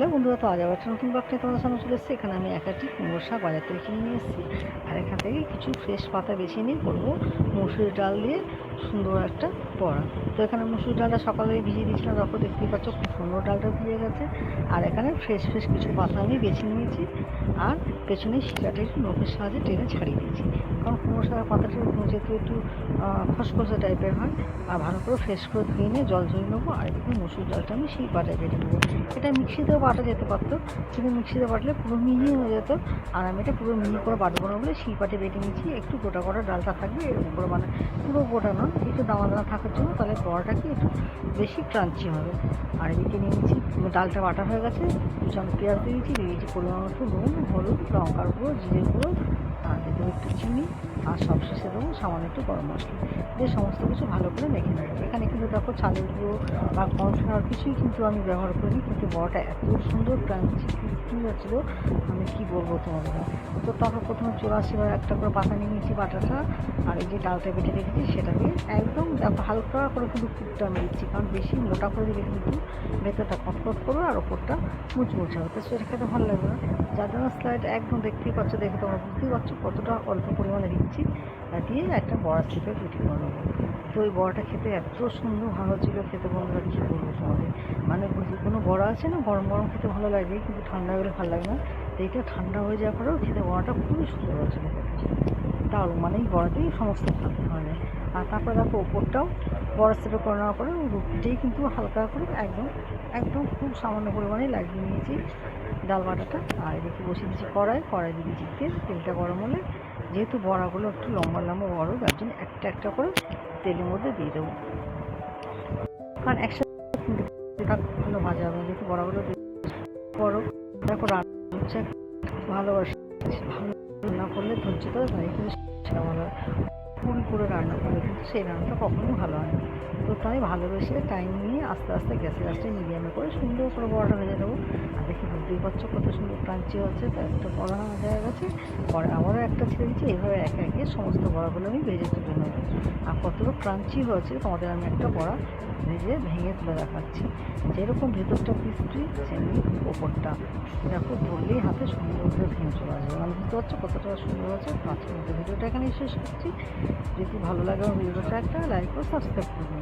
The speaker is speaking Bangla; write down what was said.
হ্যালো বন্ধুরা, তো আজ আবার একটা নতুন ব্লগ নিয়ে তোমাদের সামনে চলে এসেছি। এখানে আমি একাটি কুমড়োর শাক বাজার থেকে কিনে নিয়ে এসেছি, আর এখান থেকে কিছু ফ্রেশ পাতা বেছে নিয়ে করবো মুসুরি ডাল দিয়ে সুন্দর একটা বড়া। তো এখানে মুসুরি ডালটা সকালে ভিজিয়ে দিয়েছিলাম, তারপর দেখতেই পাচ্ছ খুব সুন্দর ডালটা ভিজে গেছে। আর এখানে ফ্রেশ ফ্রেশ কিছু পাতা আমি বেছে নিয়েছি, আর পেছনে শিরাটা একটু নখের সাহায্যে টেনে ছাড়িয়ে দিয়েছি, কারণ কুমড়ো শাকের পাতাটা যেহেতু একটু খসখসে টাইপের হয়। আর ভালো করে ফ্রেশ করে ধুয়ে নিয়ে জল ঝরিয়ে নেবো। আর এদিকে মুসুর ডালটা আমি সেই পাটায় বেটে নেবো। এটা মিক্সিতেও বাটা যেতে পারতো, কিন্তু মিক্সিতে বাটলে পুরো মিহি হয়ে যেত। আর আমি এটা পুরো মিহি করে বাটবো না বলে শিলপাটে বেটে নিচ্ছি। একটু গোটা গোটা ডালটা থাকবে এরকম করে, মানে পুরো গোটা নয়, একটু দানা দানা থাকার জন্য, তাহলে বড়াটা কি একটু বেশি ক্রাঞ্চি হবে। আর এদিকে নিয়ে নিচ্ছি, ডালটা বাটা হয়ে গেছে, আমি পেঁয়াজ দিয়েছি, পরিমাণ মতো নুন, হলুদ, লঙ্কার গুঁড়ো, জিরে গুঁড়ো, আর দেবো একটু চিনি, আর সবশেষে দেবো সামান্য একটু গরম মশলা দিয়ে সমস্ত কিছু ভালো করে মেখে নেবো। এখানে কিন্তু দেখো চালের গুঁড়ো বা কর্নফ্লাওয়ার কিছুই কিন্তু আমি ব্যবহার করিনি, কিন্তু বড়াটা এত সুন্দর ক্রাঞ্চি ক্রিস্পি হচ্ছিলো, আমি কী বলবো তোমাদের। তো তারপর প্রথমে চুলাশিবার একটা করে পাতা নিয়ে নিয়েছি বাটাটা, আর এই যে ডালটা বেটে রেখেছি সেটা দিয়ে একদম দেখো হালকা করে কিন্তু পুরটা আমি দিচ্ছি, কারণ বেশি মোটা করে দিলে কিন্তু ভেতরটা কটকট করবে আর ওপরটা মুচমুচে হবে, তো সেটা খেতে ভালো লাগবে না। যার জন্য স্লাইড একদম দেখতেই পাচ্ছ, দেখে তোমরা বুঝতেই পারছো কতটা অল্প পরিমাণে দিচ্ছি, দিয়ে একটা বড়া স্লিপে পিঠে করে নেবো। তো ওই বড়াটা খেতে এত সুন্দর ভালো ছিল, খেতে বন্ধুরা কী বলবো তোমাদের। মানে কোনো বড়া আছে না, গরম গরম খেতে ভালো লাগে, কিন্তু ঠান্ডা হলে ভালো লাগে না। তো এইটা ঠান্ডা হয়ে যাওয়ার পরেও খেতে বড়াটা খুবই সুন্দর হয়েছিল খেতে, দারুণ। মানে এই বড়াতেই সমস্ত ভালো হয়। আর তারপরে দেখো ওপরটাও বড়া স্টেপে করে নেওয়ার পরে রুটিটাই কিন্তু হালকা করে একদম একদম খুব সামান্য পরিমাণে লাগিয়ে নিয়েছি ডাল বাটাটা। আর এদিকে বসিয়ে দিয়েছি কড়াই দিয়ে দিয়েছি তেলটা গরম হলে, যেহেতু বড়াগুলো একটু লম্বা লম্বা বড়, তার জন্য একটা একটা করে তেলের মধ্যে দিয়ে দেবো, কারণ একসাথে ভালো ভাজা হবে। যেহেতু বড়াগুলো বড়, দেখো রান্না হচ্ছে ভালোবাসি, ভালো রান্না করলে ধৈর্য ধরে তাই কিন্তু সেটা ভালো হয়। পুরি করে রান্না করলে কিন্তু সেই রান্নাটা কখনোই ভালো হয় না। তো তাই ভালোবেসে টাইম নিয়ে আস্তে আস্তে গ্যাসের আঁচটা মিডিয়ামে করে সুন্দর করে বড়াটা ভেজে দেবো। আর দেখি বুঝতেই পারছো কত সুন্দর ক্রাঞ্চি হচ্ছে। তো একটা বড়া ভাজা হয়ে গেছে, পরে আবারও একটা ছেড়ে দিচ্ছি। এইভাবে একে একে সমস্ত বড়াগুলো আমি ভেজে তুলে নেবো। আর কতটা ক্রাঞ্চি হয়েছে তোমাদের আমি একটা বড়া ভেঙে তুলে দেখাচ্ছি। যেরকম ভেতরটা ক্রিস্পি, সেমনি ওপরটা দেখো ধরলেই হাতে সুন্দর করে ভেঙে চলে আসবে। মানে বুঝতে পারছো কতটা সুন্দর হয়েছে। আজকের মধ্যে ভিডিওটা এখানেই শেষ করছি। যদি ভালো লাগে আমার ভিডিওটা একটা লাইক ও সাবস্ক্রাইব করবেন।